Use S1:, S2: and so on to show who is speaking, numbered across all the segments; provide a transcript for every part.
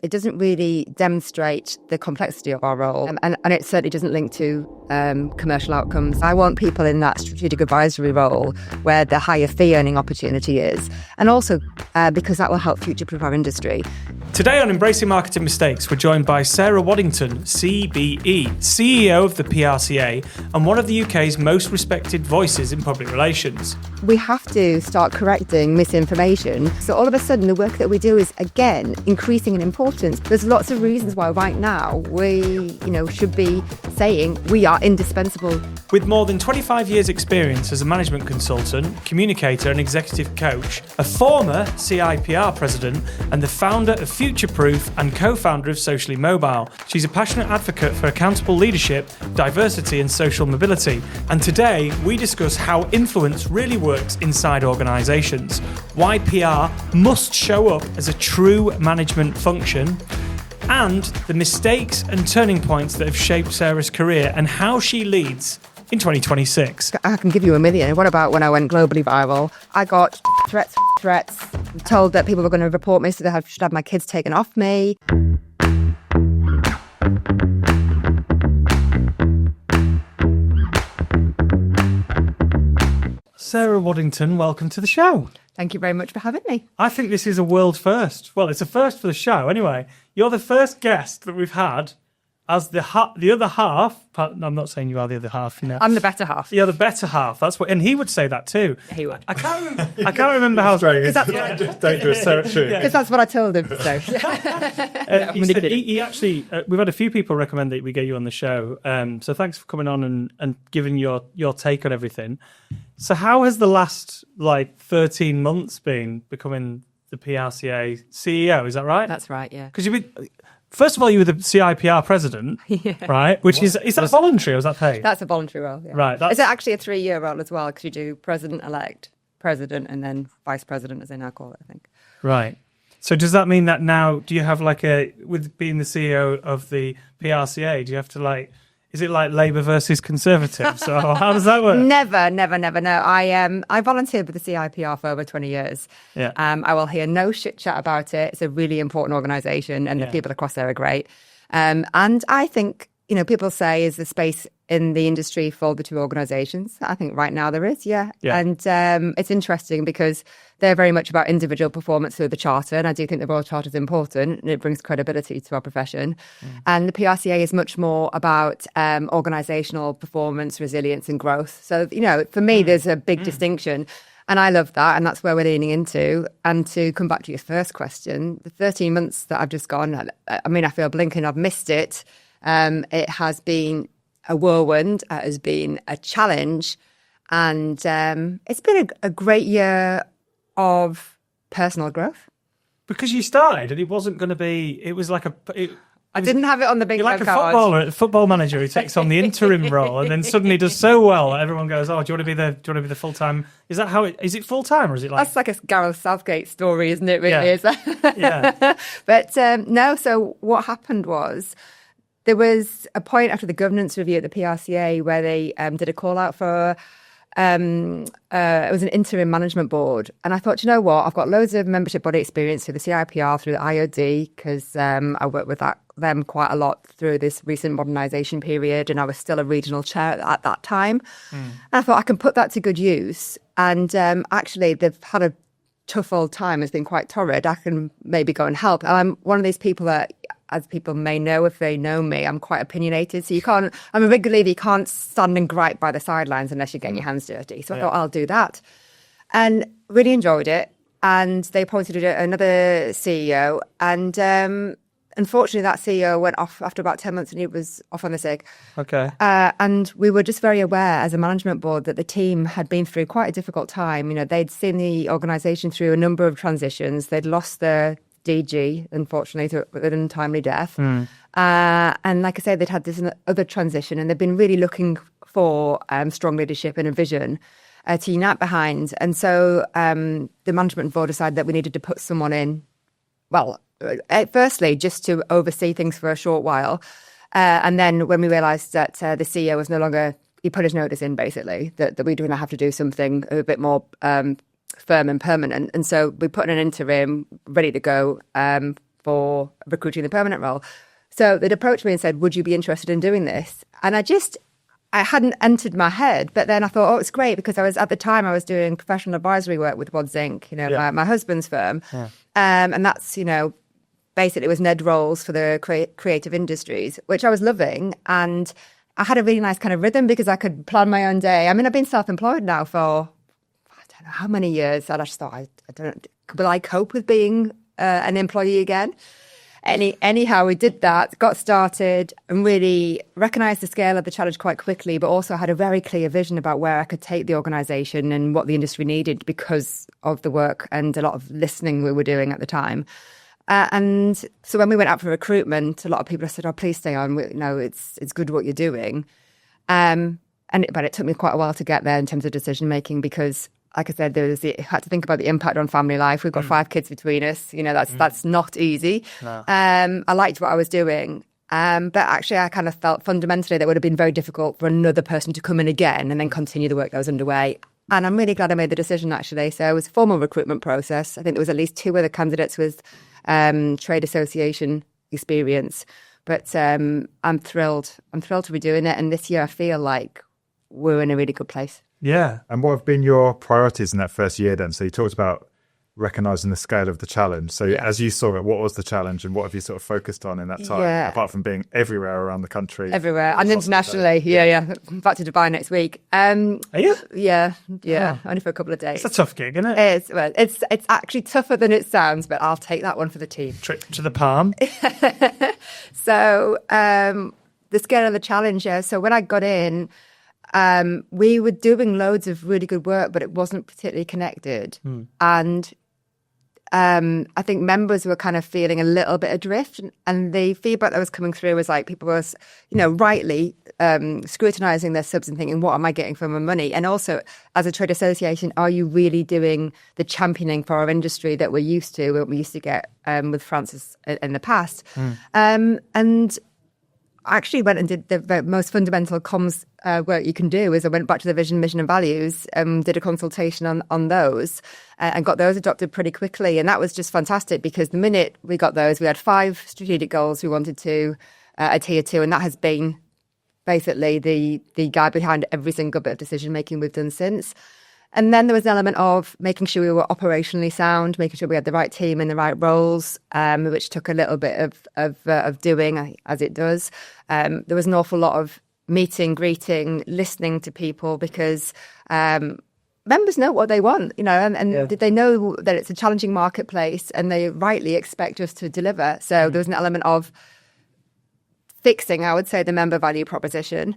S1: it doesn't really demonstrate the complexity of our role, and it certainly doesn't link to commercial outcomes. I want people in that strategic advisory role where the higher fee earning opportunity is, and also because that will help future-proof our industry.
S2: Today on Embracing Marketing Mistakes, we're joined by Sarah Waddington, CBE, CEO of the PRCA and one of the UK's most respected voices in public relations.
S1: We have to start correcting misinformation. So all of a sudden, the work that we do is, again, increasing in importance. There's lots of reasons why right now we, should be saying we are indispensable.
S2: With more than 25 years' experience as a management consultant, communicator and executive coach, a former CIPR president and the founder of Futureproof and co-founder of Socially Mobile, she's a passionate advocate for accountable leadership, diversity and social mobility. And today, we discuss how influence really works inside organisations, why PR must show up as a true management function, and the mistakes and turning points that have shaped Sarah's career and how she leads in 2026.
S1: I can give you a million. What about when I went globally viral? I got threats, told that people were going to report me, so they should have my kids taken off me.
S2: Sarah Waddington, welcome to the show.
S1: Thank you very much for having me.
S2: I think this is a world first. Well, it's a first for the show anyway. You're the first guest that we've had as the other half. I'm not saying you are the other half.
S1: I'm the better half.
S2: You're the better half. That's what, and he would say that too.
S1: He would.
S2: I can't remember how.
S1: Because
S3: Don't do a territory.
S1: that's what I told him. So.
S2: He actually, we've had a few people recommend that we get you on the show. So thanks for coming on and giving your take on everything. So how has the last 13 months been becoming the PRCA CEO? Is that right?
S1: That's right. Yeah.
S2: Because first of all, you were the CIPR president, right? Which is that voluntary or is that paid?
S1: That's a voluntary role, yeah.
S2: Right.
S1: It's actually a 3-year role as well, because you do president-elect, president, and then vice president, as they now call it, I think.
S2: Right. So does that mean that now, do you have with being the CEO of the PRCA, do you have to is it like Labour versus Conservatives? So how does that work?
S1: Never. No, I volunteered with the CIPR for over 20 years.
S2: Yeah.
S1: I will hear no shit chat about it. It's a really important organisation, and the people across there are great. And I think, people say, is the space in the industry for the two organisations? I think right now there is, yeah. And it's interesting because they're very much about individual performance through the charter, and I do think the Royal Charter is important, and it brings credibility to our profession. And the PRCA is much more about organisational performance, resilience and growth. So, for me, there's a big distinction. And I love that, and that's where we're leaning into. And to come back to your first question, the 13 months that I've just gone, I feel blinking, I've missed it. It has been a whirlwind, it has been a challenge, and it's been a great year of personal growth.
S2: Because you started and it wasn't going to be, it was like
S1: I didn't have it on the big
S2: card. You're like a football manager who takes on the interim role and then suddenly does so well that everyone goes, "Oh, do you want to be the full time?" Is that how it is? It full time or is it like?
S1: That's like a Gareth Southgate story, isn't it? Really is.
S2: Yeah.
S1: But no. So what happened was, there was a point after the governance review at the PRCA where they did a call out for it was an interim management board, and I thought, you know what, I've got loads of membership body experience through the CIPR, through the IOD, because I worked with them quite a lot through this recent modernisation period, and I was still a regional chair at that time. And I thought I can put that to good use, and actually they've had a tough old time. It's been quite torrid. I can maybe go and help. I'm one of these people that, as people may know if they know me, I'm quite opinionated. So I'm a big believer you can't stand and gripe by the sidelines unless you're getting your hands dirty. So I thought, I'll do that. And really enjoyed it. And they appointed another CEO. And unfortunately, that CEO went off after about 10 months and he was off on the sick.
S2: Okay.
S1: And we were just very aware as a management board that the team had been through quite a difficult time. They'd seen the organisation through a number of transitions. They'd lost their DG, unfortunately, with an untimely death. And like I said, they'd had this other transition and they've been really looking for strong leadership and a vision to unite behind. And so the management board decided that we needed to put someone in, firstly, just to oversee things for a short while. And then when we realised that the CEO was no longer, he put his notice in, basically, that we were going to have to do something a bit more firm and permanent. And so we put in an interim ready to go for recruiting the permanent role. So they'd approached me and said, would you be interested in doing this? And I hadn't entered my head, but then I thought, it's great, because at the time I was doing professional advisory work with Waddington, my husband's firm. Yeah. And that's, basically it was NED roles for the creative industries, which I was loving. And I had a really nice kind of rhythm because I could plan my own day. I mean, I've been self-employed now for, I don't know how many years. And I just thought, will I cope with being an employee again? Anyhow, we did that, got started, and really recognised the scale of the challenge quite quickly, but also had a very clear vision about where I could take the organisation and what the industry needed because of the work and a lot of listening we were doing at the time. And so when we went out for recruitment, a lot of people said, please stay on. It's good what you're doing. But it took me quite a while to get there in terms of decision making because, like I said, I had to think about the impact on family life. We've got 5 kids between us. That's not easy. No. I liked what I was doing. But actually, I kind of felt fundamentally that it would have been very difficult for another person to come in again and then continue the work that was underway. And I'm really glad I made the decision, actually. So it was a formal recruitment process. I think there was at least 2 other candidates with trade association experience. But I'm thrilled. I'm thrilled to be doing it. And this year, I feel like we're in a really good place.
S3: Yeah. And what have been your priorities in that first year then? So you talked about recognising the scale of the challenge. So as you saw it, what was the challenge and what have you sort of focused on in that time, apart from being everywhere around the country?
S1: Everywhere. And internationally. Yeah. I'm back to Dubai next week.
S2: Are you?
S1: Yeah. Only for a couple of days.
S2: It's a tough gig, isn't it?
S1: It's actually tougher than it sounds, but I'll take that one for the team.
S2: Trip to the Palm.
S1: So the scale of the challenge, so when I got in, we were doing loads of really good work, but it wasn't particularly connected. And I think members were kind of feeling a little bit adrift. And the feedback that was coming through was like people were, rightly scrutinising their subs and thinking, what am I getting for my money? And also, as a trade association, are you really doing the championing for our industry that we're used to, what we used to get with Francis in the past? And I actually went and did the most fundamental comms work you can do is I went back to the vision, mission and values, did a consultation on those and got those adopted pretty quickly. And that was just fantastic because the minute we got those, we had 5 strategic goals we wanted to adhere to. And that has been basically the guide behind every single bit of decision making we've done since. And then there was an element of making sure we were operationally sound, making sure we had the right team in the right roles, which took a little bit of doing, as it does. There was an awful lot of meeting, greeting, listening to people because members know what they want, and they know that it's a challenging marketplace and they rightly expect us to deliver. So there was an element of fixing, I would say, the member value proposition.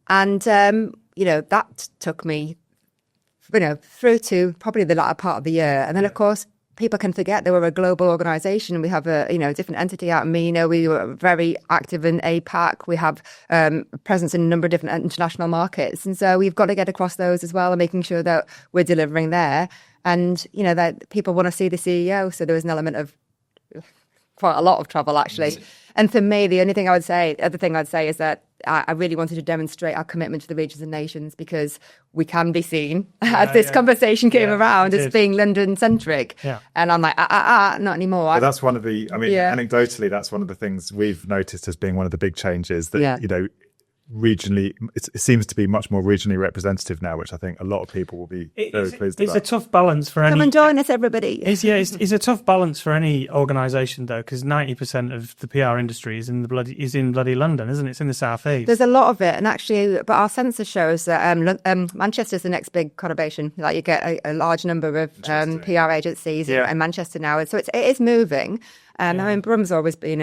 S1: And, that took me through to probably the latter part of the year. And then, of course, people can forget that we're a global organisation. We have a different entity out in MENA. We were very active in APAC. We have a presence in a number of different international markets. And so we've got to get across those as well and making sure that we're delivering there. And, that people want to see the CEO. So there was an element of quite a lot of travel, actually. And for me, the other thing I'd say is that I really wanted to demonstrate our commitment to the regions and nations because we can be seen, as this conversation came around, as being London-centric. Yeah. And I'm like, not anymore.
S3: Well, that's one of the, anecdotally, that's one of the things we've noticed as being one of the big changes that, regionally, it seems to be much more regionally representative now, which I think a lot of people will be very pleased about.
S2: It's a tough balance for any...
S1: Come and join us, everybody.
S2: It's a tough balance for any organisation, though, because 90% of the PR industry is in bloody London, isn't it? It's in the South East.
S1: There's a lot of it, and actually, but our census shows that Manchester's the next big conurbation. Like, you get a large number of PR agencies in Manchester now, so it is moving. I mean, Brum's always been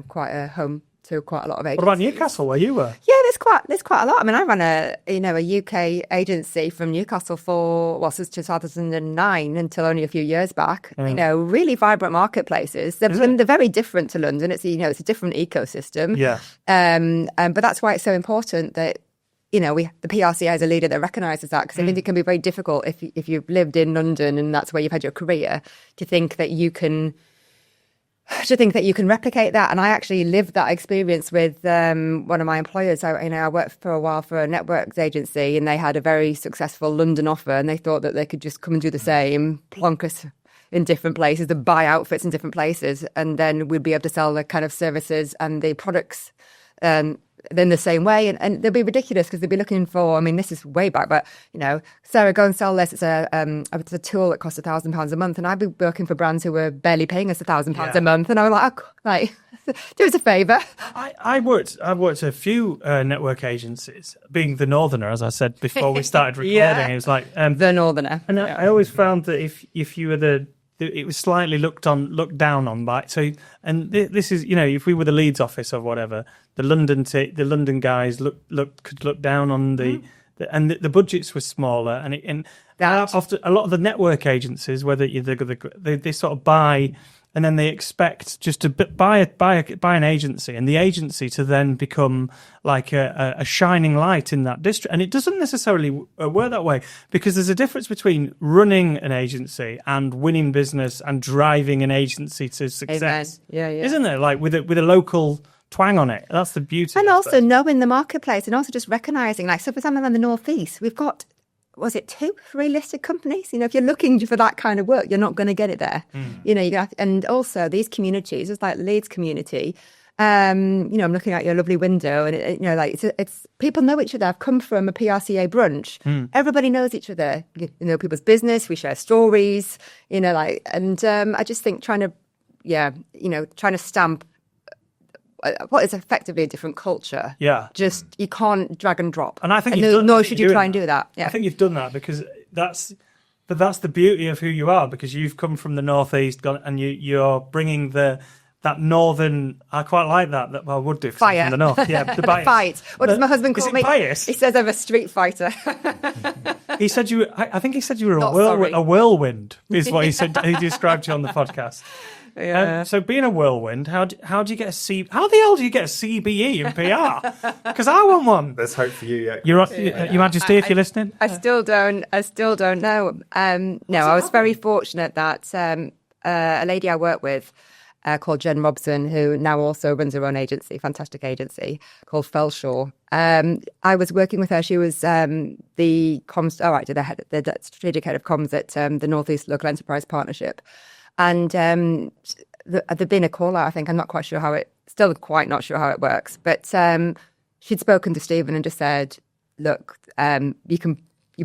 S1: quite a home to quite a lot of agencies.
S2: What about Newcastle, where you were?
S1: Yeah, there's quite a lot. I mean, I ran a UK agency from Newcastle since 2009 until only a few years back. Really vibrant marketplaces. They're very different to London. It's it's a different ecosystem. Yeah. But that's why it's so important that the PRCA as a leader that recognises that, because I think it can be very difficult if you've lived in London and that's where you've had your career to think that you can replicate that. And I actually lived that experience with one of my employers. I worked for a while for a networks agency and they had a very successful London offer and they thought that they could just come and do the same, plonk us in different places, to buy outfits in different places, and then we'd be able to sell the kind of services and the products in the same way, and they'll be ridiculous because they'll be looking for, I mean, this is way back, but, Sarah, go and sell this. It's a tool that costs £1,000 a month, and I'd be working for brands who were barely paying us £1,000 a month, and I was like, do us a favour.
S2: I've worked a few network agencies, being the Northerner, as I said before we started recording. It was like
S1: the Northerner,
S2: and I always found that if you were it was slightly looked down on by. So, and this is, if we were the Leeds office or whatever, the London guys could look down on and the budgets were smaller, and often a lot of the network agencies, whether they sort of buy. And then they expect just to buy an agency, and the agency to then become like a shining light in that district. And it doesn't necessarily work that way, because there's a difference between running an agency and winning business and driving an agency to success.
S1: Amen. Yeah.
S2: Isn't there? Like with a local twang on it. That's the beauty.
S1: And also knowing the marketplace, and also just recognising, like, so for example, in the Northeast, we've got, was it 2-3 listed companies? If you're looking for that kind of work, you're not going to get it there. And also these communities, it's like the Leeds community. I'm looking at your lovely window, and it's people know each other. I've come from a PRCA brunch. Everybody knows each other. You know people's business. We share stories. I just think trying to stamp what is effectively a different culture.
S2: Yeah.
S1: Just, you can't drag and drop.
S2: And I think
S1: nor should you try and do that. Yeah.
S2: I think you've done that because that's the beauty of who you are, because you've come from the Northeast and you're bringing that northern, I quite like that I would do
S1: fire
S2: from the north. Yeah, the bias.
S1: Fight. What does my husband call me?
S2: Bias?
S1: He says I'm a street fighter.
S2: He said I think he said you were a whirlwind, is what he said. He described you on the podcast.
S1: Yeah.
S2: So being a whirlwind, how do you get how the hell do you get a CBE in PR? Because I want one.
S3: There's hope for you. Yeah.
S2: Your Majesty, if you're listening.
S1: I still don't know. No, I was very fortunate that a lady I work with called Jen Robson, who now also runs her own agency, fantastic agency called Felshaw. I was working with her. She was the comms director, the strategic head of comms at the Northeast Local Enterprise Partnership. And there'd been a call out, I think. I'm not quite sure still quite not sure how it works. But she'd spoken to Stephen and just said, look, you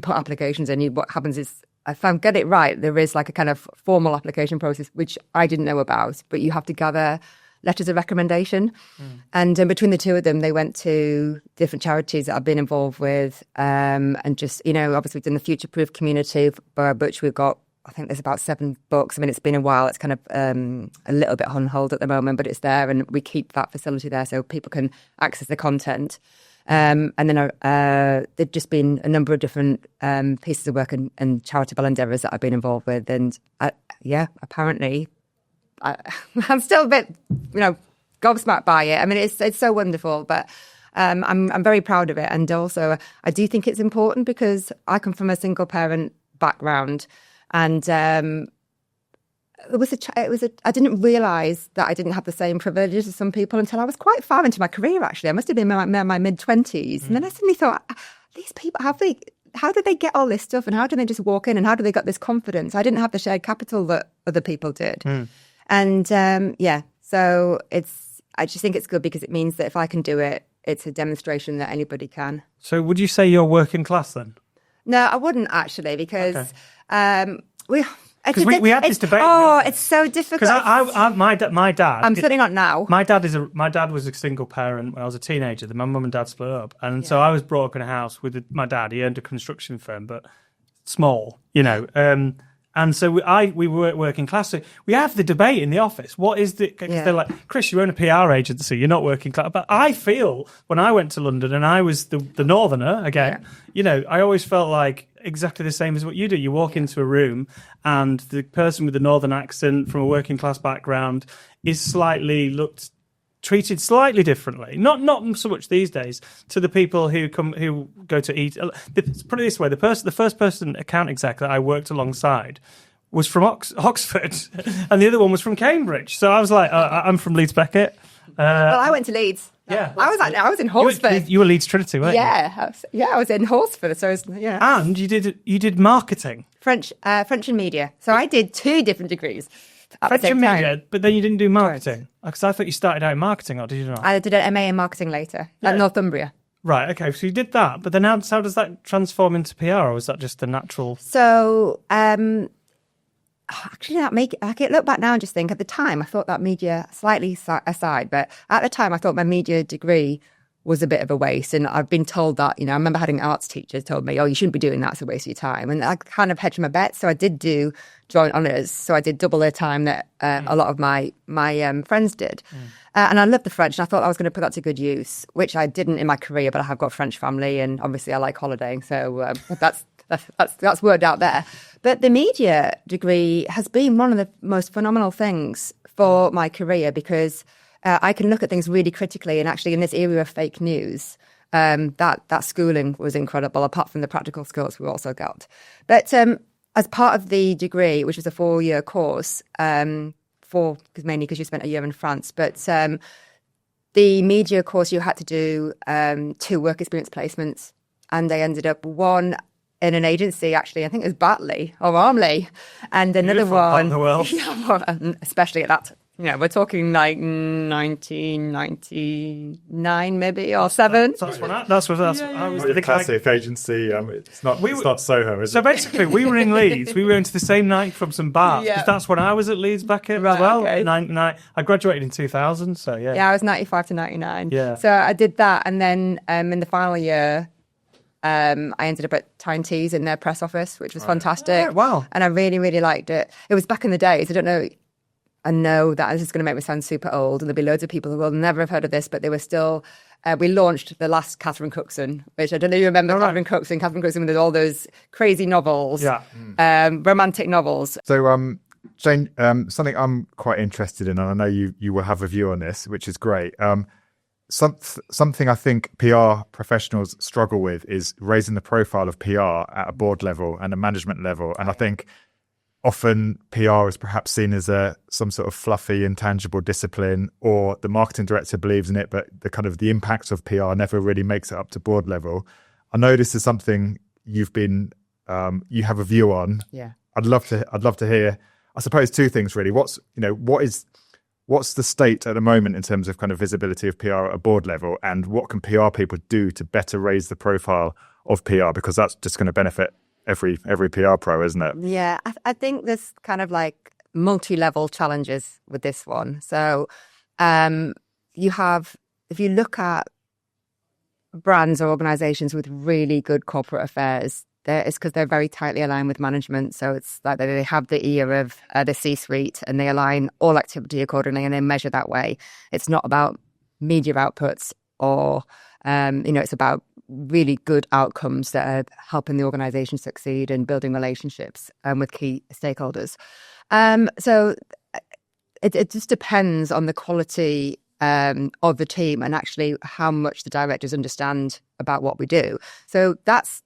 S1: put applications in. What happens is, if I get it right, there is like a kind of formal application process, which I didn't know about. But you have to gather letters of recommendation. And between the two of them, they went to different charities that I've been involved with. And just, obviously we've done the Future Proof community, which we've got, I think there's about 7 books. I mean, it's been a while. It's kind of a little bit on hold at the moment, but it's there, and we keep that facility there so people can access the content. And then there've just been a number of different pieces of work and charitable endeavours that I've been involved with. And apparently, I'm still a bit, gobsmacked by it. I mean, it's so wonderful, but I'm very proud of it. And also, I do think it's important because I come from a single parent background. And I didn't realise that I didn't have the same privileges as some people until I was quite far into my career, actually. I must have been in my mid-20s. And then I suddenly thought, these people, how did they get all this stuff? And how do they just walk in? And how do they get this confidence? I didn't have the shared capital that other people did. And so I just think it's good because it means that if I can do it, it's a demonstration that anybody can.
S2: So would you say you're working class then?
S1: No, I wouldn't actually, because
S2: we had this debate.
S1: Oh, it's so difficult.
S2: Because my dad.
S1: I'm certainly not now.
S2: My dad was a single parent when I was a teenager. My mum and dad split up, and so I was brought up in a house with my dad. He owned a construction firm, but small, And so we were working class. So we have the debate in the office. What is the? Cause they're like, Chris, you own a PR agency. You're not working class. But I feel when I went to London and I was the Northerner again, I always felt like exactly the same as what you do. You walk into a room and the person with the Northern accent from a working class background is treated slightly differently. Not so much these days to the people who go to eat. Put it this way: the first person account exec that I worked alongside was from Oxford, and the other one was from Cambridge. So I was like, I'm from Leeds Beckett.
S1: Well, I went to Leeds.
S2: Yeah.
S1: I was in Horsford.
S2: You were Leeds Trinity, weren't you?
S1: I was in Horsford. So
S2: And you did marketing.
S1: French and media. So I did 2 different degrees.
S2: French and media, but then you didn't do marketing. Because I thought you started out in marketing, or did you not?
S1: I did an MA in marketing later at Northumbria.
S2: Right, okay, so you did that, but then how does that transform into PR, or was that just the natural?
S1: So, actually, I can look back now and just think, at the time, I thought that media, slightly aside, but at the time, I thought my media degree was a bit of a waste. And I've been told that, I remember having arts teachers told me, oh, you shouldn't be doing that, it's a waste of your time. And I kind of hedged my bet. So I did do joint honours. So I did double the time that a lot of my friends did. And I loved the French, and I thought I was going to put that to good use, which I didn't in my career, but I have got a French family, and obviously I like holidaying. So that's worked out there. But the media degree has been one of the most phenomenal things for my career, because I can look at things really critically. And actually, in this era of fake news, that schooling was incredible, apart from the practical skills we also got. But as part of the degree, which was a 4-year course, mainly because you spent a year in France, but the media course, you had to do 2 work experience placements, and they ended up one in an agency, actually, I think it was Batley or Armley, and another
S2: Beautiful
S1: one,
S2: part in the world.
S1: especially at that. We're talking like 1999 maybe, or 7.
S2: That's what I was
S3: the classic agency. It's not Soho, is it?
S2: So basically, we were in Leeds. We went to the same night from some bars.
S1: Yeah.
S2: Because that's when I was at Leeds back as well.
S1: Okay.
S2: I graduated in 2000, so yeah.
S1: Yeah, I was 95 to 99.
S2: Yeah.
S1: So I did that, and then in the final year, I ended up at Tyne Tees in their press office, which was fantastic.
S2: Oh, wow.
S1: And I really, really liked it. It was back in the days. I know that this is going to make me sound super old, and there'll be loads of people who will never have heard of this, but they were still, we launched the last Catherine Cookson, which I don't know if you remember. Catherine Cookson with all those crazy novels, romantic novels.
S3: So, Jane, something I'm quite interested in, and I know you will have a view on this, which is great. Something I think PR professionals struggle with is raising the profile of PR at a board level and a management level. And I think often PR is perhaps seen as some sort of fluffy, intangible discipline, or the marketing director believes in it, but the impact of PR never really makes it up to board level. I know this is something you have a view on.
S1: Yeah,
S3: I'd love to hear. I suppose 2 things really. What's the state at the moment in terms of visibility of PR at a board level, and what can PR people do to better raise the profile of PR, because that's just going to benefit every PR pro, isn't it?
S1: Yeah, I think there's multi-level challenges with this one. So if you look at brands or organizations with really good corporate affairs, it's because they're very tightly aligned with management. So it's like they have the ear of the C-suite, and they align all activity accordingly, and they measure that way. It's not about media outputs or, it's about really good outcomes that are helping the organization succeed and building relationships with key stakeholders. So it just depends on the quality of the team, and actually how much the directors understand about what we do. So that's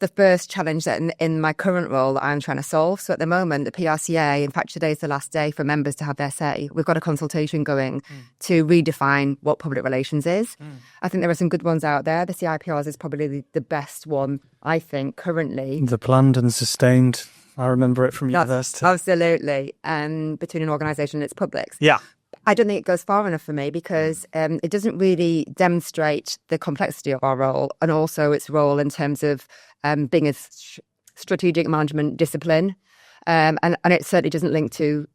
S1: the first challenge that in my current role that I'm trying to solve. So at the moment, the PRCA, in fact, today's the last day for members to have their say. We've got a consultation going to redefine what public relations is. I think there are some good ones out there. The CIPR is probably the best one, I think, currently.
S2: The planned and sustained. I remember it from university.
S1: Absolutely. Between an organisation and its publics.
S2: Yeah.
S1: I don't think it goes far enough for me, because it doesn't really demonstrate the complexity of our role, and also its role in terms of being a strategic management discipline. And it certainly doesn't link to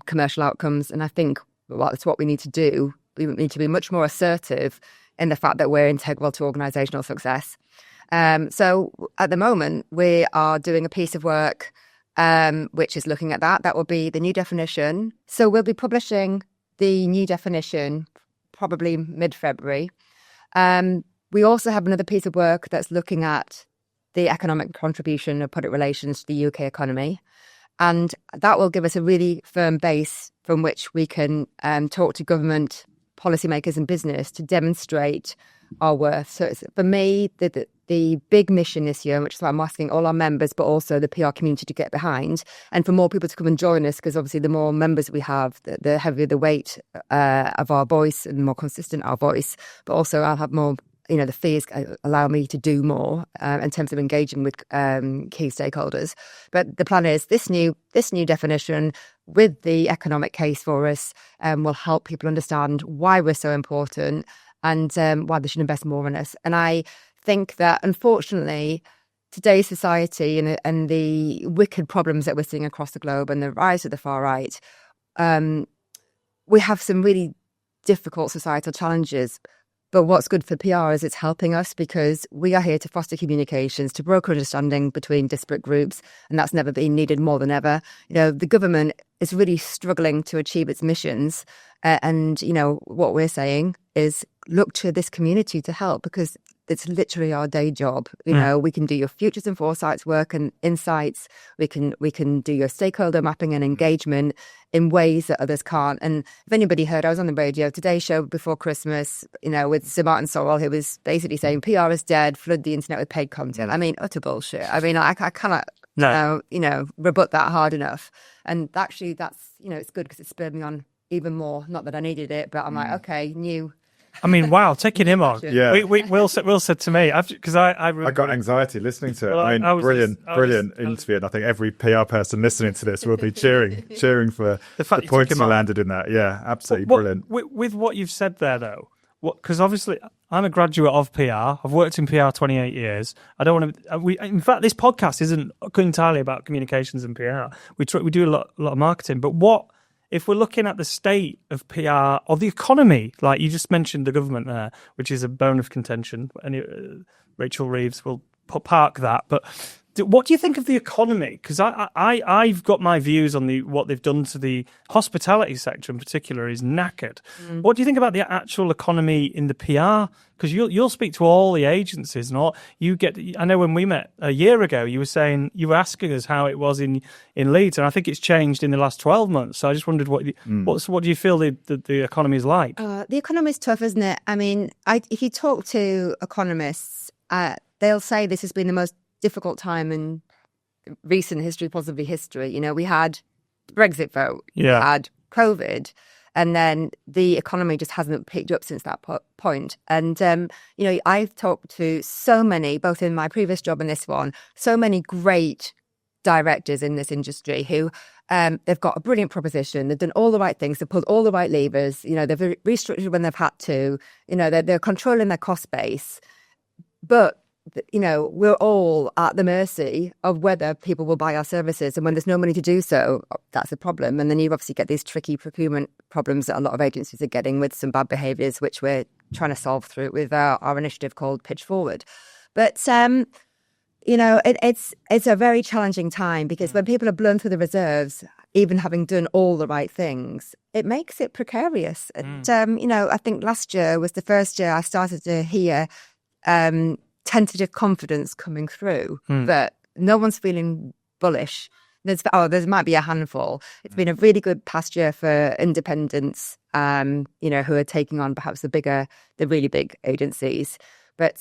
S1: commercial outcomes. And I think that's what we need to do. We need to be much more assertive in the fact that we're integral to organisational success. So at the moment, we are doing a piece of work which is looking at that. That will be the new definition. So we'll be publishing the new definition probably mid-February. We also have another piece of work that's looking at the economic contribution of public relations to the UK economy. And that will give us a really firm base from which we can talk to government policymakers and business to demonstrate our worth. So it's, for me, the big mission this year, which is why I'm asking all our members, but also the PR community to get behind, and for more people to come and join us, because obviously the more members we have, the heavier the weight of our voice and the more consistent our voice. But also I'll have more, the fees allow me to do more in terms of engaging with key stakeholders. But the plan is this new definition with the economic case for us will help people understand why we're so important and why they should invest more in us. And I think that, unfortunately, today's society and the wicked problems that we're seeing across the globe and the rise of the far right, we have some really difficult societal challenges. But what's good for PR is it's helping us, because we are here to foster communications, to broker understanding between disparate groups, and that's never been needed more than ever. The government is really struggling to achieve its missions, and what we're saying is look to this community to help, because it's literally our day job. We can do your futures and foresights work and insights. We can do your stakeholder mapping and engagement in ways that others can't. And if anybody heard, I was on the radio Today show before Christmas, with Sir Martin Sorrell, who was basically saying PR is dead, flood the internet with paid content. I mean, utter bullshit. I mean, I cannot, rebut that hard enough. And actually, that's, it's good because it spurred me on even more. Not that I needed it, but I'm like, okay, new.
S2: I mean, wow, taking him on.
S3: Yeah.
S2: Will said to me, because I
S3: got anxiety listening to it.
S2: Well,
S3: I mean, brilliant interview. And I think every PR person listening to this will be cheering for the points you landed in that. Yeah, absolutely brilliant.
S2: With what you've said there, though, because obviously I'm a graduate of PR. I've worked in PR 28 years. I don't want to. In fact, this podcast isn't entirely about communications and PR. We do a lot of marketing. But if we're looking at the state of PR or the economy, like you just mentioned the government there, which is a bone of contention, and Rachel Reeves will park that. But what do you think of the economy? Because I've got my views on what they've done to the hospitality sector in particular is knackered. What do you think about the actual economy in the PR? Because you'll speak to all the agencies and all. I know when we met a year ago, you were asking us how it was in Leeds, and I think it's changed in the last 12 months. So I just wondered what do you feel the economy is like?
S1: The economy is tough, isn't it? I mean, if you talk to economists, they'll say this has been the most difficult time in recent history, possibly history. We had the Brexit vote, we had COVID, and then the economy just hasn't picked up since that point. And, I've talked to so many, both in my previous job and this one, so many great directors in this industry who they've got a brilliant proposition. They've done all the right things. They've pulled all the right levers. They've restructured when they've had to. They're controlling their cost base. But we're all at the mercy of whether people will buy our services. And when there's no money to do so, that's a problem. And then you obviously get these tricky procurement problems that a lot of agencies are getting with some bad behaviours, which we're trying to solve through with our initiative called Pitch Forward. But, it's a very challenging time, because when people are blown through the reserves, even having done all the right things, it makes it precarious. And, I think last year was the first year I started to hear tentative confidence coming through, but no one's feeling bullish. There might be a handful. It's been a really good past year for independents, who are taking on perhaps the really big agencies. But,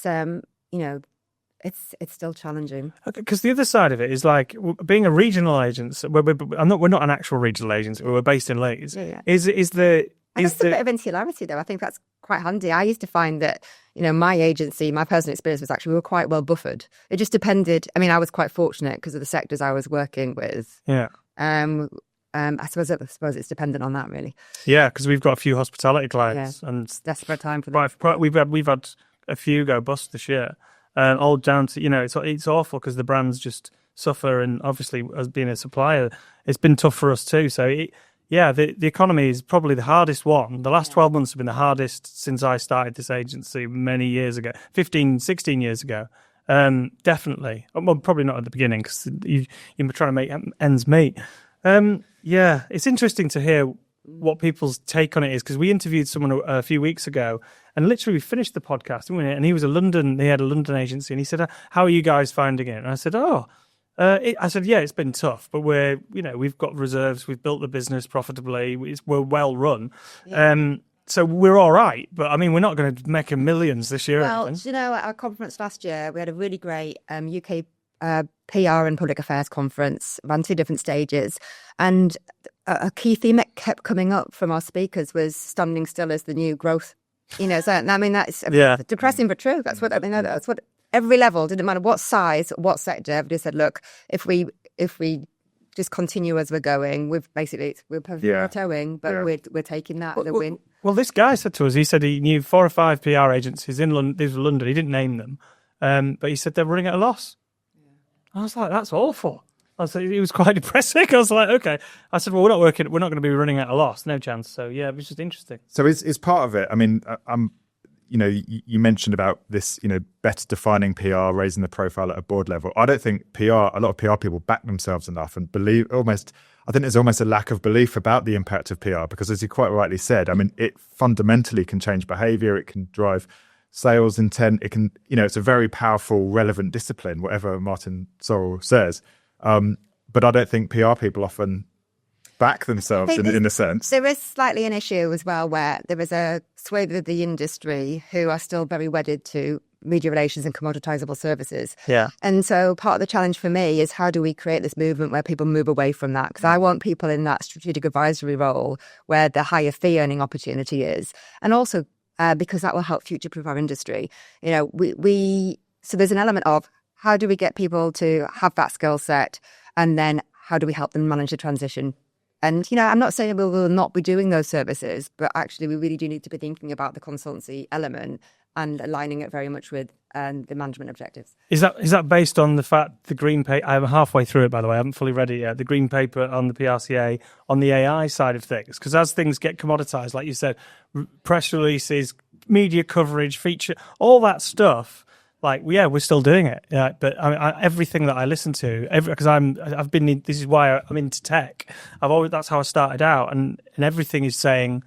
S1: it's still challenging.
S2: Because the other side of it is like being a regional agent. We're not an actual regional agency. We're based in Leeds. Yeah. Is a bit
S1: of insularity, though. I think that's quite handy. I used to find that, my agency, my personal experience was actually we were quite well buffered. It just depended. I mean, I was quite fortunate because of the sectors I was working with.
S2: Yeah.
S1: I suppose it's dependent on that, really.
S2: Yeah, because we've got a few hospitality clients, and
S1: it's desperate time for them.
S2: We've had a few go bust this year, all down to it's awful because the brands just suffer, and obviously as being a supplier, it's been tough for us too. So. The economy is probably the hardest one. The last 12 months have been the hardest since I started this agency many years ago, 15, 16 years ago. Definitely. Well, probably not at the beginning because you're trying to make ends meet. It's interesting to hear what people's take on it is, because we interviewed someone a few weeks ago and literally we finished the podcast, didn't we? And he had a London agency, and he said, how are you guys finding it? And I said, I said, it's been tough, but we've got reserves. We've built the business profitably. We're well run. Yeah. so we're all right. But I mean, we're not going to make millions this year.
S1: Well, at our conference last year, we had a really great UK PR and public affairs conference, ran 2 different stages. And a key theme that kept coming up from our speakers was standing still as the new growth. So I mean, that's depressing but true. That's what that's what every level, didn't matter what size, what sector, everybody said, look, if we just continue as we're going, we're plateauing, but we're taking that as a win.
S2: Well, this guy said to us, he said he knew 4 or 5 PR agencies in London. These were London. He didn't name them, but he said they're running at a loss. I was like, that's awful. It was quite depressing. I was like, okay. I said, well, we're not going to be running at a loss. No chance. So, yeah, it was just interesting.
S3: So is part of it, I mean, you mentioned about this, better defining PR, raising the profile at a board level. I don't think a lot of PR people back themselves enough and I think there's almost a lack of belief about the impact of PR because, as you quite rightly said, I mean, it fundamentally can change behavior. It can drive sales intent. It can, it's a very powerful, relevant discipline, whatever Martin Sorrell says. But I don't think PR people often back themselves in a sense.
S1: There is slightly an issue as well where there is a swathe of the industry who are still very wedded to media relations and commoditizable services.
S2: Yeah.
S1: And so part of the challenge for me is how do we create this movement where people move away from that? Because I want people in that strategic advisory role where the higher fee earning opportunity is. And also because that will help future-proof our industry. So there's an element of how do we get people to have that skill set, and then how do we help them manage the transition? And, I'm not saying we will not be doing those services, but actually we really do need to be thinking about the consultancy element and aligning it very much with the management objectives.
S2: Is that based on the fact the green paper, I'm halfway through it, by the way, I haven't fully read it yet, the green paper on the PRCA, on the AI side of things? Because as things get commoditized, like you said, press releases, media coverage, feature, all that stuff, we're still doing it. Yeah, but I mean, everything that I listen to, because this is why I'm into tech. That's how I started out, and everything is saying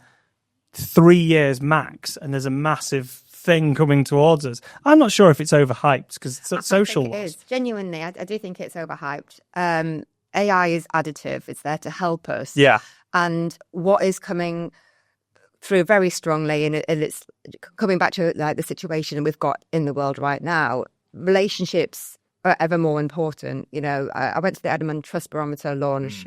S2: 3 years max, and there's a massive thing coming towards us. I'm not sure if it's overhyped because it's social.
S1: It is genuinely. I do think it's overhyped. AI is additive. It's there to help us.
S2: Yeah.
S1: And what is coming through very strongly, and it's coming back to the situation we've got in the world right now. Relationships are ever more important. I went to the Edmund Trust Barometer launch,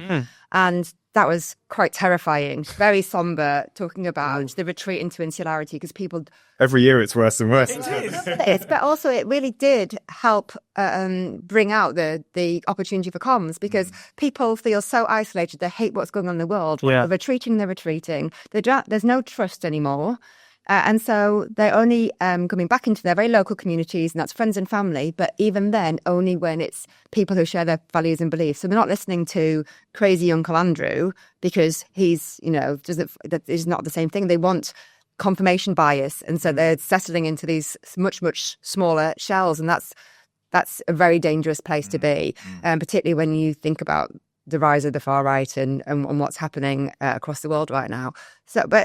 S1: and that was quite terrifying. Very somber, talking about the retreat into insularity because people.
S3: Every year it's worse and worse.
S1: It is, but also it really did help bring out the opportunity for comms because people feel so isolated. They hate what's going on in the world.
S2: Yeah.
S1: They're retreating. There's no trust anymore. And so they're only coming back into their very local communities, and that's friends and family. But even then, only when it's people who share their values and beliefs. So they're not listening to crazy Uncle Andrew because he's, that is not the same thing. They want confirmation bias, and so they're settling into these much, much smaller shells, and that's a very dangerous place to be, particularly when you think about the rise of the far right and what's happening across the world right now. So, but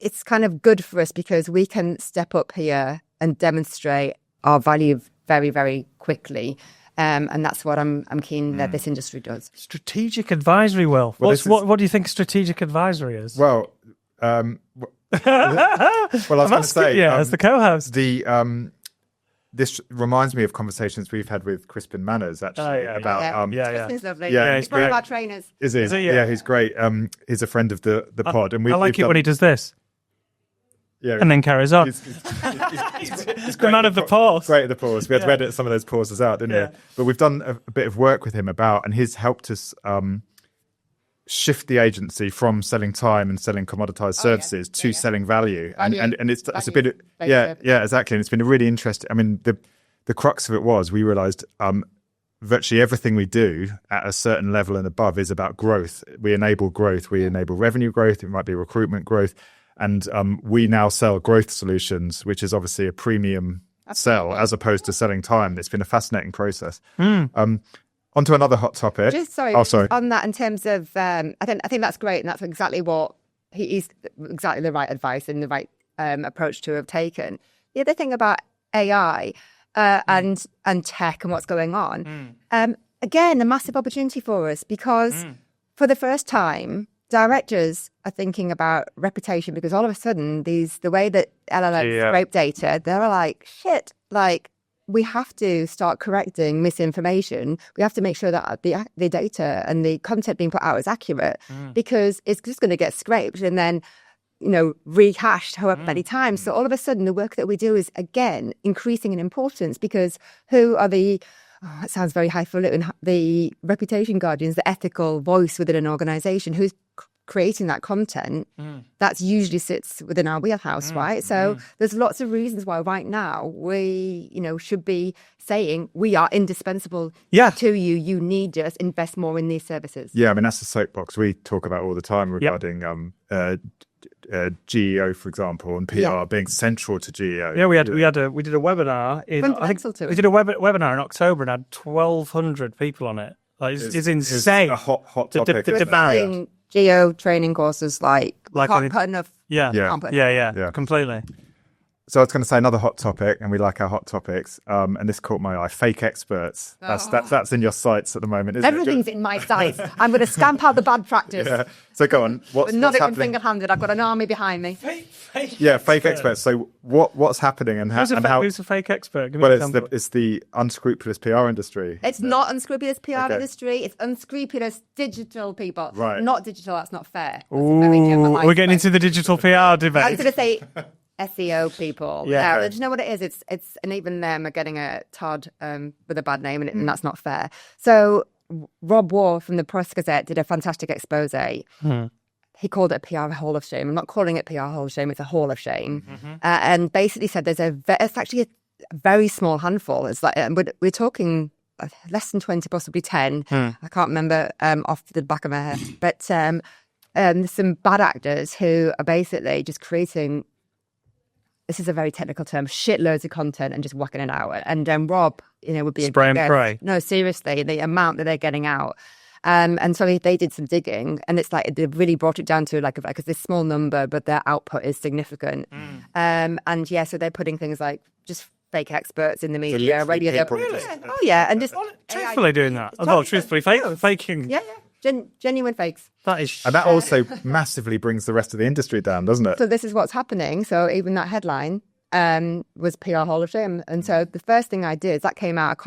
S1: it's kind of good for us because we can step up here and demonstrate our value very, very quickly. And that's what I'm keen that this industry does.
S2: Strategic advisory, Will. What do you think strategic advisory is?
S3: Well, I was going to say,
S2: as the co-host,
S3: this reminds me of conversations we've had with Crispin Manners, actually, about...
S1: Crispin's lovely.
S3: Yeah,
S1: he's one of our trainers.
S3: Is he? Yeah, he's great. He's a friend of the pod. And
S2: I like it when he does this. Yeah, and then carries on. He's the man of the pause.
S3: Great at the pause. We had to edit some of those pauses out, didn't we? But we've done a bit of work with him and he's helped us shift the agency from selling time and selling commoditized services to selling value. And it's a bit of, exactly. And it's been a really interesting, I mean, the crux of it was we realized virtually everything we do at a certain level and above is about growth. We enable growth. We enable revenue growth. It might be recruitment growth. And we now sell growth solutions, which is obviously a premium sell as opposed to selling time. It's been a fascinating process. On to another hot topic.
S1: Sorry. On that, in terms of, I think that's great, and that's exactly what he's exactly the right advice and the right approach to have taken. The other thing about AI and tech and what's going on, again, a massive opportunity for us because for the first time, directors are thinking about reputation, because all of a sudden the way that LLMs scrape data, they're like, shit, like we have to start correcting misinformation. We have to make sure that the data and the content being put out is accurate, because it's just going to get scraped and then, rehashed however many times. So all of a sudden the work that we do is, again, increasing in importance, because who are it sounds very highfalutin, the reputation guardians, the ethical voice within an organization who's creating that content, that usually sits within our wheelhouse, right? So there's lots of reasons why right now we, should be saying we are indispensable to you. You need us, invest more in these services.
S3: Yeah, I mean, that's the soapbox we talk about all the time regarding GEO, for example, and PR being central to GEO.
S2: Yeah, we did a webinar. We did a webinar in October and had 1,200 people on it. Like, it's insane.
S3: It's a hot topic.
S2: The demand.
S1: GEO training courses can't put enough.
S2: Yeah, completely.
S3: So I was going to say another hot topic, and we like our hot topics, and this caught my eye: fake experts. That's in your sites at the moment, isn't
S1: Everything's in my sites. I'm going to stamp out the bad practice.
S3: Yeah. So go on. What's happening?
S1: Single-handed. I've got an army behind me.
S3: Fake experts. So what's happening and how?
S2: Who's a fake expert?
S3: It's the unscrupulous PR industry.
S1: It's not unscrupulous PR industry. It's unscrupulous digital people.
S3: Right.
S1: Not digital. That's not fair.
S2: We're getting into the digital PR debate.
S1: I was going to say SEO people. Yeah. Do you know what it is? It's and even them are getting a Todd with a bad name, and that's not fair. So Rob Waugh from the Press Gazette did a fantastic expose. He called it a PR Hall of Shame. I'm not calling it PR Hall of Shame. It's a Hall of Shame. And basically said it's actually a very small handful. It's like we're talking less than 20, possibly 10. I can't remember off the back of my head. But there's some bad actors who are basically just creating, this is a very technical term, shitloads of content and just whacking it out. And Rob, would be
S2: spray and pray.
S1: No, seriously, the amount that they're getting out. And so they did some digging, and it's like they really brought it down to like this small number, but their output is significant. So they're putting things like just fake experts in the media, radio.
S2: Really?
S1: Oh yeah, and just
S2: truthfully doing that. Truthfully faking.
S1: Yeah. Genuine fakes.
S3: And that also massively brings the rest of the industry down, doesn't it?
S1: So this is what's happening. So even that headline was PR Hall of Shame. And so the first thing I did, that came out,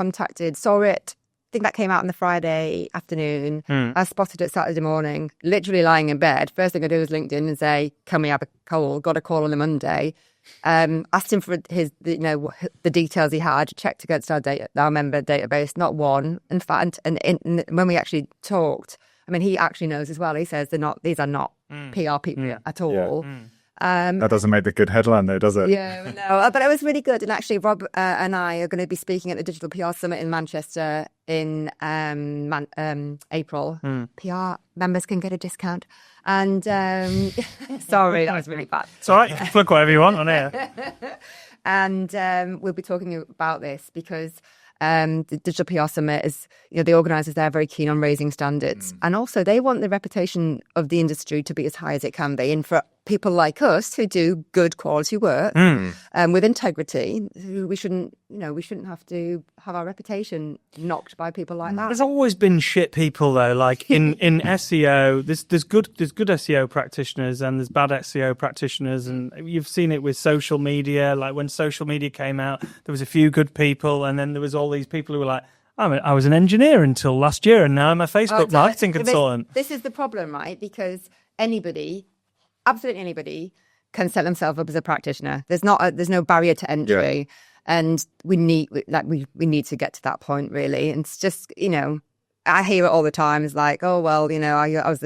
S1: saw it. I think that came out on the Friday afternoon. I spotted it Saturday morning, literally lying in bed. First thing I do is LinkedIn and say, can we have a call? Got a call on the Monday. Asked him for the details he had, checked against our member database, not one. In fact, and when we actually talked, I mean, he actually knows as well. He says these are not PR people at all.
S3: That doesn't make the good headline, though, does it?
S1: Yeah, no, but it was really good. And actually, Rob and I are going to be speaking at the Digital PR Summit in Manchester in April. PR members can get a discount. And sorry, that was really bad.
S2: It's all right. Plug whatever you want on air.
S1: And we'll be talking about this because the Digital PR Summit is, the organisers there are very keen on raising standards. And also they want the reputation of the industry to be as high as it can be. And for people like us who do good quality work with integrity, we shouldn't have to have our reputation knocked by people like that.
S2: There's always been shit people though, like in SEO. There's good SEO practitioners and there's bad SEO practitioners, and you've seen it with social media. Like when social media came out, there was a few good people, and then there was all these people who were like, I was an engineer until last year, and now I'm a Facebook marketing consultant.
S1: This is the problem, right? Because absolutely anybody can set themselves up as a practitioner. There's no barrier to entry, and we need to get to that point really. And it's just I hear it all the time. It's like, oh well, I was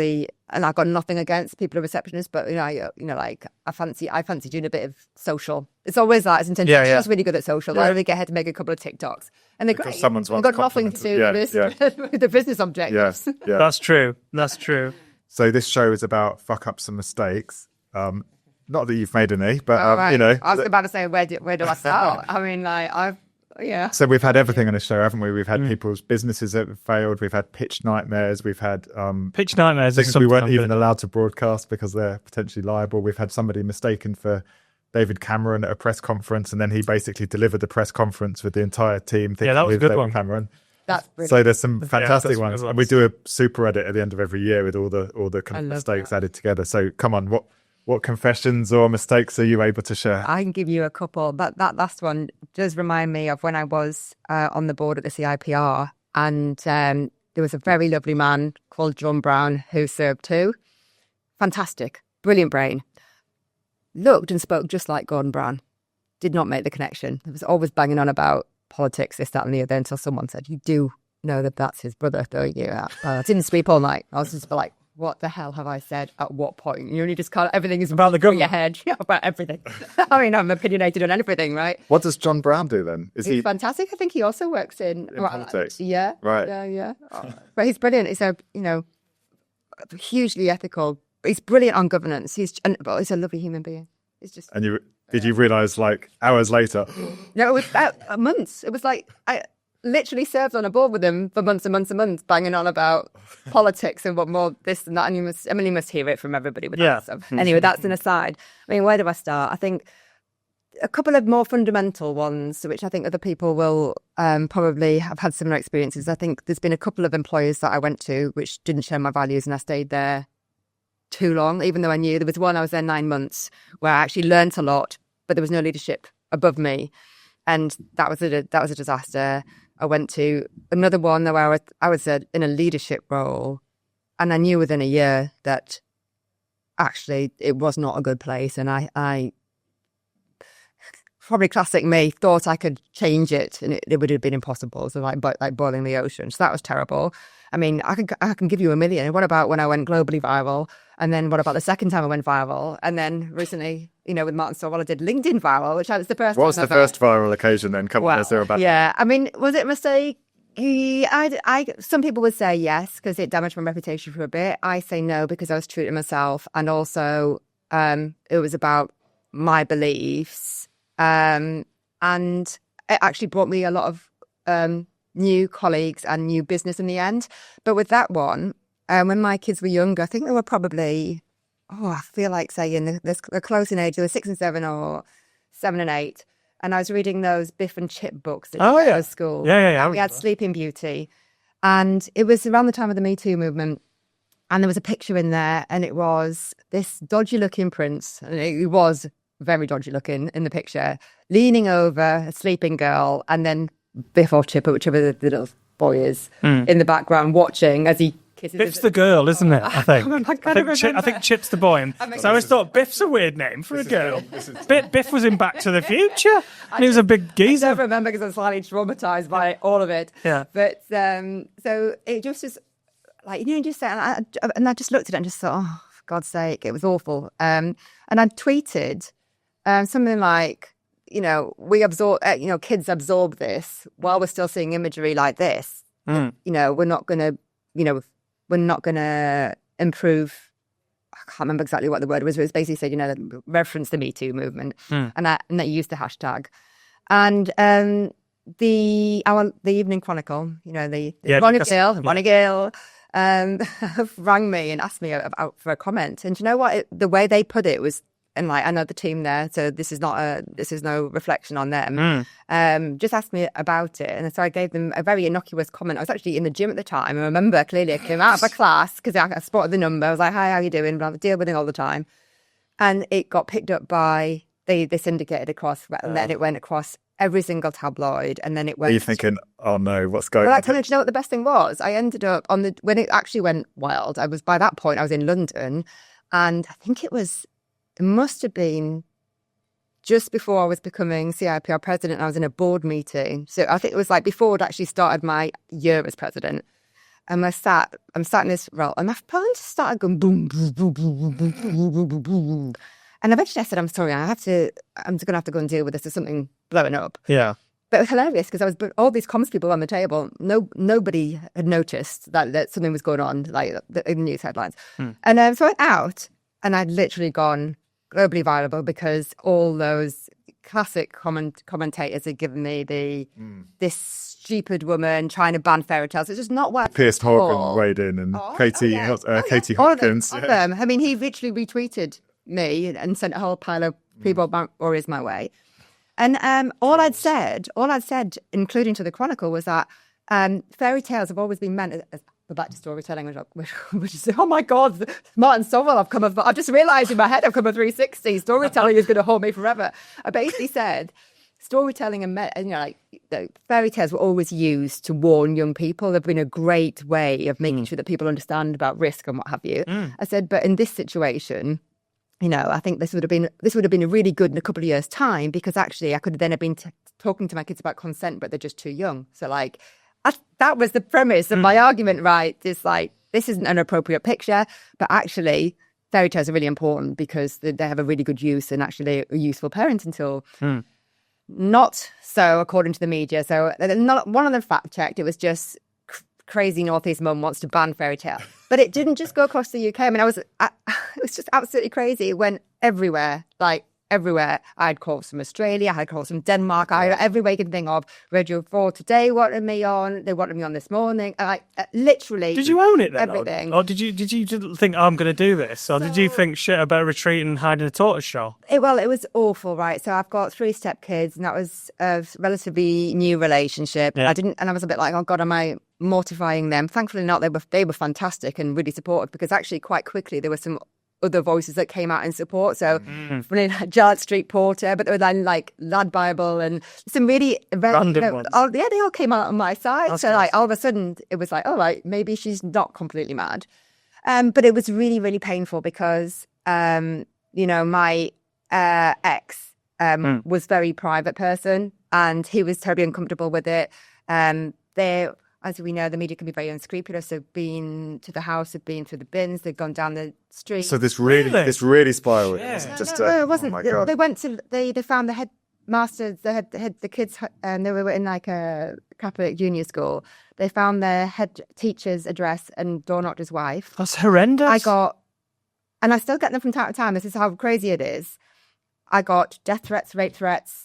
S1: and I've got nothing against people who are receptionists, but like I fancy doing a bit of social. It's always that. It's intentional. She's just really good at social. Why don't we get her to make a couple of TikToks? And they're great.
S3: Someone's
S1: got nothing to do with the business objectives.
S3: Yeah.
S2: That's true.
S3: So this show is about fuck ups and mistakes. Not that you've made any, but
S1: right. I was about to say, where do I start? I mean,
S3: So we've had everything on the show, haven't we? We've had people's businesses that have failed. We've had pitch nightmares. We've had
S2: pitch nightmares.
S3: Things we weren't even allowed to broadcast because they're potentially liable. We've had somebody mistaken for David Cameron at a press conference, and then he basically delivered the press conference with the entire team.
S2: Yeah, that was a good one.
S3: Cameron.
S1: That's brilliant.
S3: So there's some fantastic ones.
S2: Lots.
S3: And we do a super edit at the end of every year with all the kind of mistakes added together. So come on, what confessions or mistakes are you able to share?
S1: I can give you a couple. That last one does remind me of when I was on the board at the CIPR, and there was a very lovely man called John Brown who served too. Fantastic, brilliant brain. Looked and spoke just like Gordon Brown. Did not make the connection. He was always banging on about politics, this, that, and the other, until someone said, "You do know that that's his brother, don't you?" I didn't sleep all night. I was just like, what the hell have I said at what point? You only just can't, everything is about the government. Your head, about everything. I mean, I'm opinionated on everything, right?
S3: What does John Brown do then?
S1: He's fantastic. I think he also works in
S3: politics.
S1: Yeah.
S3: Right.
S1: Yeah. But he's brilliant. He's hugely ethical. He's brilliant on governance. He's a lovely human being. It's just.
S3: And did you realise like hours later?
S1: No, it was about months. It was like I literally served on a board with him for months and months and months, banging on about politics and what more this and that. And you must hear it from everybody with that stuff. Anyway, that's an aside. I mean, where do I start? I think a couple of more fundamental ones, which I think other people will probably have had similar experiences. I think there's been a couple of employers that I went to which didn't share my values, and I stayed there too long, even though I knew. There was one, I was there 9 months, where I actually learnt a lot, but there was no leadership above me, and that was a disaster. I went to another one where I was in a leadership role, and I knew within a year that actually it was not a good place, and I probably classic me, thought I could change it, and it would have been impossible. So like boiling the ocean. So that was terrible. I mean, I can give you a million. What about when I went globally viral? And then what about the second time I went viral? And then recently, with Martin Stowell, I did LinkedIn viral, which was the first.
S3: What was the first viral occasion then? Is there about?
S1: Yeah, I mean, was it a mistake? Some people would say yes because it damaged my reputation for a bit. I say no because I was true to myself, and also it was about my beliefs, and it actually brought me a lot of new colleagues and new business in the end. But with that one, when my kids were younger, I think they were probably, I feel like saying they're close in age. They were 6 and 7 or 7 and 8. And I was reading those Biff and Chip books at school.
S2: Yeah.
S1: We had Sleeping Beauty. And it was around the time of the Me Too movement. And there was a picture in there, and it was this dodgy-looking prince. And he was very dodgy-looking in the picture, leaning over a sleeping girl, and then Biff or Chip, or whichever the little boy is, in the background watching as he kisses.
S2: Biff's the girl, isn't it? I think.
S1: I
S2: think Chip's the boy. So I always thought Biff's a weird name for a girl. Biff was in Back to the Future, and he was a big geezer.
S1: I don't remember because I'm slightly traumatized by all of it.
S2: Yeah.
S1: But so it just is like, you just said, and I just looked at it and just thought, oh, for God's sake, it was awful. And I tweeted something like, we absorb, kids absorb this while we're still seeing imagery like this. We're not going to improve. I can't remember exactly what the word was. But it was basically said, reference the Me Too movement, and that used the hashtag. And the Evening Chronicle, Ronnie Gill, rang me and asked me for a comment. And do you know what? The way they put it was. And I know the team there, so this is no reflection on them. Just asked me about it, and so I gave them a very innocuous comment. I was actually in the gym at the time. I remember clearly I came out of a class because I spotted the number. I was like, "Hi, how you doing?" I deal with it all the time, and it got picked up by they syndicated across, and then it went across every single tabloid, and then it went.
S3: Are you thinking, "Oh no, what's going on?"
S1: Well, do you know what the best thing was? I ended up when it actually went wild. By that point I was in London, and I think it must have been just before I was becoming CIPR president. I was in a board meeting. So I think it was like before I'd actually started my year as president. And I'm sat in this role, and my phone just started going boom, boom, boom, boom, boom, boom, boom, boom, boom. And eventually I said, I'm sorry, I'm just going to have to go and deal with this. There's something blowing up. Yeah. But it was hilarious because all these comms people on the table. Nobody had noticed that something was going on, like the news headlines. And so I went out, and I'd literally gone globally viral because all those classic commentators had given me this stupid woman trying to ban fairy tales. It's just not what
S3: Piers Morgan weighed in, and Katie Hopkins.
S1: All of them. I mean, he literally retweeted me and sent a whole pile of keyboard warriors my way. And all I'd said, including to the Chronicle, was that fairy tales have always been meant as back to storytelling, which is, oh my God, Martin Sowell, I've just realised in my head I've come a 360. Storytelling is going to haunt me forever. I basically said storytelling and like the fairy tales were always used to warn young people. They've been a great way of making sure that people understand about risk and what have you. I said, but in this situation, I think this would have been really good in a couple of years' time, because actually I could then have been talking to my kids about consent, but they're just too young. So like that was the premise of my argument, right? It's like, this isn't an appropriate picture, but actually fairy tales are really important because they have a really good use and actually a useful parenting tool. Not so, according to the media. So not one of them fact checked. It was just crazy Northeast mum wants to ban fairy tale. But it didn't just go across the UK. I mean, it was just absolutely crazy. It went everywhere, like everywhere. I had calls from Australia, I had calls from Denmark, everywhere you can think of. Radio 4 today wanted me on, they wanted me on this morning. Literally.
S2: Did you own it then?
S1: Everything.
S2: Or did you think, oh, I'm going to do this? Or did you think, shit, I better retreat and hide in a tortoise shell?
S1: It was awful, right? So I've got 3 stepkids, and that was a relatively new relationship.
S2: Yeah.
S1: I was a bit like, oh God, am I mortifying them? Thankfully not. They were fantastic and really supportive, because actually quite quickly there were some other voices that came out in support. So Giant Street Porter, but they were then like Lad Bible and some really
S2: random ones.
S1: They all came out on my side.
S2: That's
S1: so like all of a sudden it was like, all right, maybe she's not completely mad. But it was really, really painful because my ex was a very private person, and he was terribly uncomfortable with it. As we know, the media can be very unscrupulous. They've been to the house, they've been through the bins, they've gone down the street.
S3: So this really spiraled.
S2: Yeah.
S1: No, it wasn't.
S3: Oh my God.
S1: They went to, they found the headmaster, the kids, and they were in like a Catholic junior school. They found their head teacher's address and door knocked his wife.
S2: That's horrendous.
S1: And I still get them from time to time. This is how crazy it is. I got death threats, rape threats.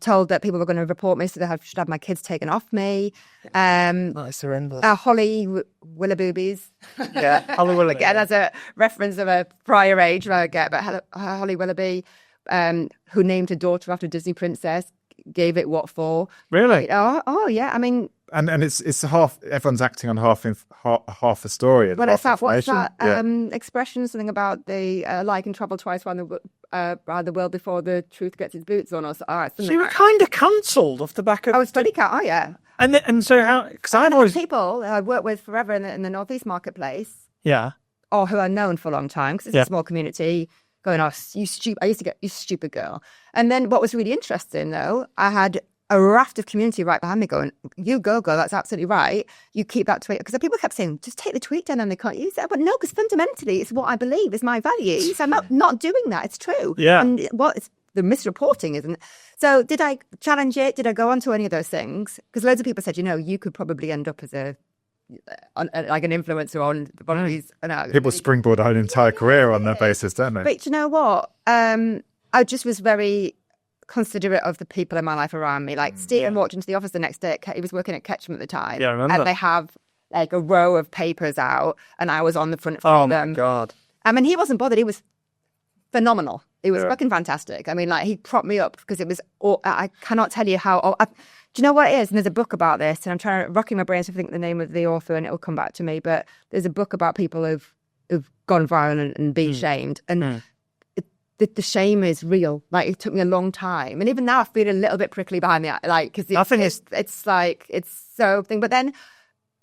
S1: Told that people were going to report me, so they should have my kids taken off me.
S2: That's horrendous.
S1: Holly Willaboobies.
S2: Yeah, Holly Willoughby.
S1: Again, as a reference of a prior age, I get, but Holly Willoughby, who named her daughter after a Disney princess, gave it what for?
S2: Really?
S1: Oh yeah. I mean,
S3: and it's half. Everyone's acting on half a story. And
S1: well,
S3: half
S1: it's that. What's
S3: information.
S1: that expression? Something about the like and travel twice around the world before the truth gets its boots on us. So
S2: you were kind of cancelled off the back of.
S1: I was study cat. Oh yeah.
S2: And so how? Because I'd always
S1: people I've worked with forever in the Northeast marketplace.
S2: Yeah.
S1: Or who are known for a long time, because it's a small community. Going, oh, you stupid! I used to get, you stupid girl. And then what was really interesting, though, I had a raft of community right behind me going, you go, girl, that's absolutely right. You keep that tweet. Because people kept saying, just take the tweet down and they can't use it. But no, because fundamentally, it's what I believe is my values. I'm not doing that. It's true.
S2: Yeah.
S1: And it's the misreporting, isn't it? So did I challenge it? Did I go on to any of those things? Because loads of people said, you could probably end up as like an influencer on one of these.
S3: People springboard a whole entire career on that basis, don't they?
S1: But you know what? I just was very considerate of the people in my life around me. Like Stephen walked into the office the next day. He was working at Ketchum at the time.
S2: Yeah, I remember.
S1: And they have like a row of papers out, and I was on the front for them.
S2: Oh my God!
S1: I mean, he wasn't bothered. He was phenomenal. He was fucking fantastic. I mean, like he propped me up because it was. I cannot tell you how. Do you know what it is? And there's a book about this, and I'm rocking my brain to think the name of the author, and it'll come back to me. But there's a book about people who've gone viral and been shamed, and the shame is real. Like it took me a long time, and even now I feel a little bit prickly behind me, like because it's like it's so thing. But then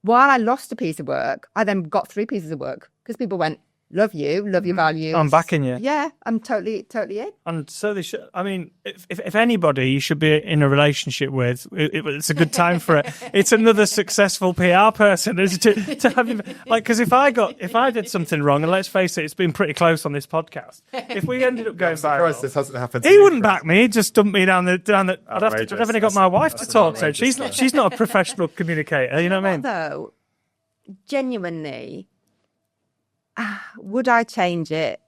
S1: while I lost a piece of work, I then got 3 pieces of work because people went, love your values.
S2: I'm backing you.
S1: Yeah, I'm totally in.
S2: And so they should. I mean, if anybody you should be in a relationship with, it's a good time for it. It's another successful PR person to have you, like, because if I did something wrong, and let's face it, it's been pretty close on this podcast. If we ended up going viral,
S3: this hasn't happened.
S2: He wouldn't back me. He'd just dump me down the. I'd have only got my wife to talk to. She's not a professional communicator. You know what I mean?
S1: Though, genuinely. Would I change it?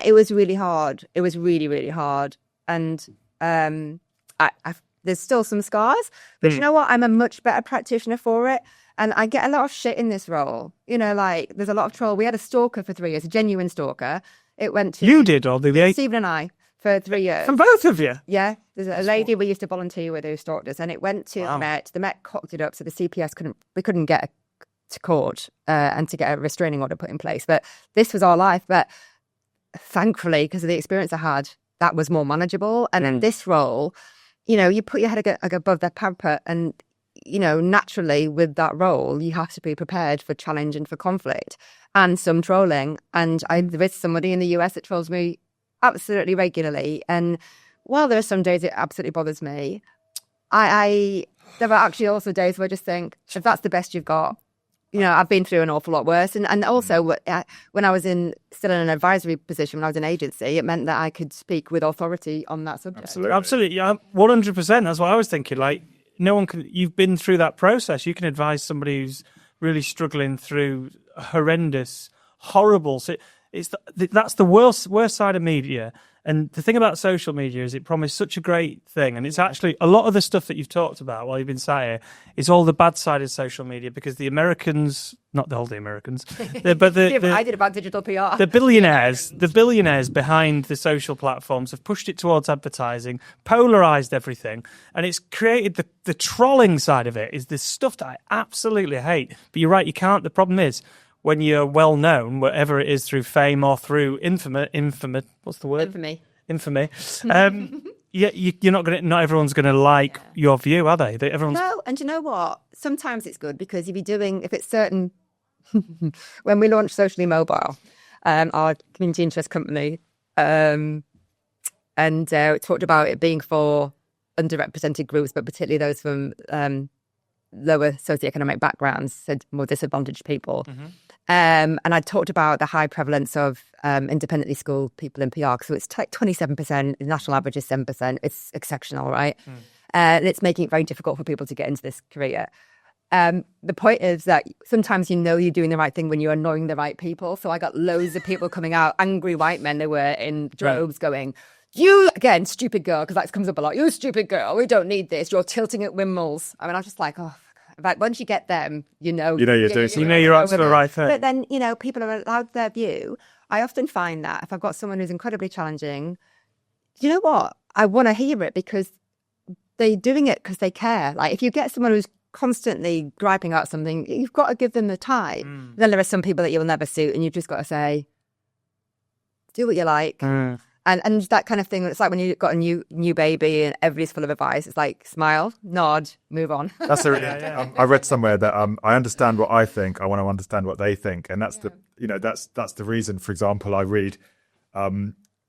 S1: It was really hard. It was really, really hard. And there's still some scars. But you know what? I'm a much better practitioner for it. And I get a lot of shit in this role. Like there's a lot of troll. We had a stalker for 3 years, a genuine stalker. It went to...
S2: You did, or the...
S1: Stephen and I. for 3 years.
S2: From both of you?
S1: Yeah. There's a lady we used to volunteer with who stalked us, and it went to the Met. The Met cocked it up, so the CPS couldn't get to court and to get a restraining order put in place. But this was our life. But thankfully, because of the experience I had, that was more manageable. And in this role, you put your head above the parapet, and naturally with that role, you have to be prepared for challenge and for conflict and some trolling. And there is somebody in the US that trolls me absolutely regularly. And while there are some days it absolutely bothers me, there are actually also days where I just think, if that's the best you've got, I've been through an awful lot worse. And also when I was still in an advisory position, when I was in agency, it meant that I could speak with authority on that subject.
S2: Absolutely. Yeah, 100%. That's what I was thinking. Like, no one can, you've been through that process. You can advise somebody who's really struggling through horrendous, horrible. So that's the worst side of media. And the thing about social media is it promised such a great thing. And it's actually a lot of the stuff that you've talked about while you've been sat here is all the bad side of social media, because the Americans, not the Americans, but
S1: I did about digital PR.
S2: The billionaires behind the social platforms have pushed it towards advertising, polarized everything. And it's created the trolling side of it is this stuff that I absolutely hate. But you're right, you can't. The problem is, when you're well known, whatever it is, through fame or through infamy, what's the word? Infamy. You're not everyone's going to like your view, are they?
S1: No, and you know what? Sometimes it's good, because if it's certain, when we launched Socially Mobile, our community interest company, and it talked about it being for underrepresented groups, but particularly those from lower socioeconomic backgrounds, so more disadvantaged people. Mm-hmm. And I talked about the high prevalence of independently schooled people in PR. So it's like 27%, the national average is 7%. It's exceptional, right? And it's making it very difficult for people to get into this career. The point is that sometimes you're doing the right thing when you're annoying the right people. So I got loads of people coming out, angry white men they were in droves, going, you, again, stupid girl, because that comes up a lot. You stupid girl, we don't need this. You're tilting at windmills. I mean, I was just like, oh, but once you get them, you're doing something.
S2: You're up to the right thing.
S1: But then, people are allowed their view. I often find that if I've got someone who's incredibly challenging, you know what? I want to hear it, because they're doing it because they care. Like, if you get someone who's constantly griping about something, you've got to give them the time. Then there are some people that you'll never suit, and you've just got to say, do what you like. And that kind of thing. It's like when you've got a new baby and everybody's full of advice. It's like, smile, nod, move on.
S3: That's I read somewhere that I understand what I think. I want to understand what they think, and that's that's the reason. For example, I read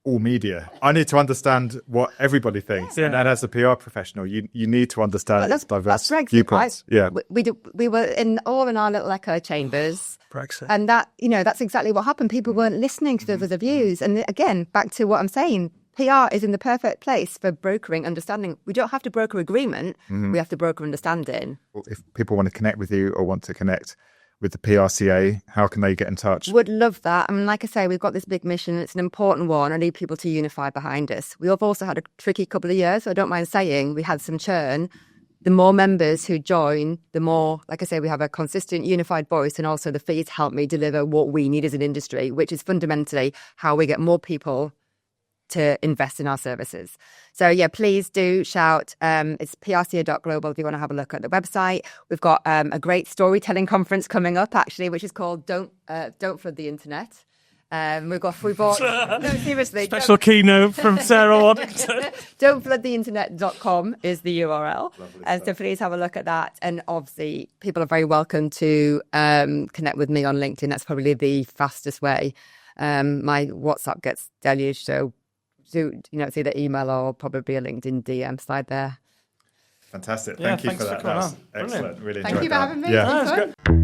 S3: all media. I need to understand what everybody thinks, and as a PR professional, you need to understand diverse viewpoints.
S1: Right? Yeah, we were in our little echo chambers.
S2: Brexit.
S1: And that, that's exactly what happened. People weren't listening to the other views. And again, back to what I'm saying, PR is in the perfect place for brokering understanding. We don't have to broker agreement. We have to broker understanding.
S3: Well, if people want to connect with you or want to connect with the PRCA, how can they get in touch?
S1: Would love that. I mean, like I say, we've got this big mission. It's an important one. I need people to unify behind us. We have also had a tricky couple of years, so I don't mind saying we had some churn. The more members who join, the more, like I say, we have a consistent, unified voice, and also the fees help me deliver what we need as an industry, which is fundamentally how we get more people to invest in our services. So yeah, please do shout. It's prca.global if you want to have a look at the website. We've got a great storytelling conference coming up, actually, which is called Don't Flood the Internet. We bought no, seriously.
S2: Special keynote from Sarah Waddington.
S1: Don'tfloodtheinternet.com is the URL. And so please have a look at that. And obviously, people are very welcome to connect with me on LinkedIn. That's probably the fastest way. My WhatsApp gets deluged, so it's either email or probably a LinkedIn DM slide there.
S3: Fantastic. Thank you for that. That was excellent. Really enjoyed that.
S1: Thank you for having me.
S3: Yeah.
S1: That's good.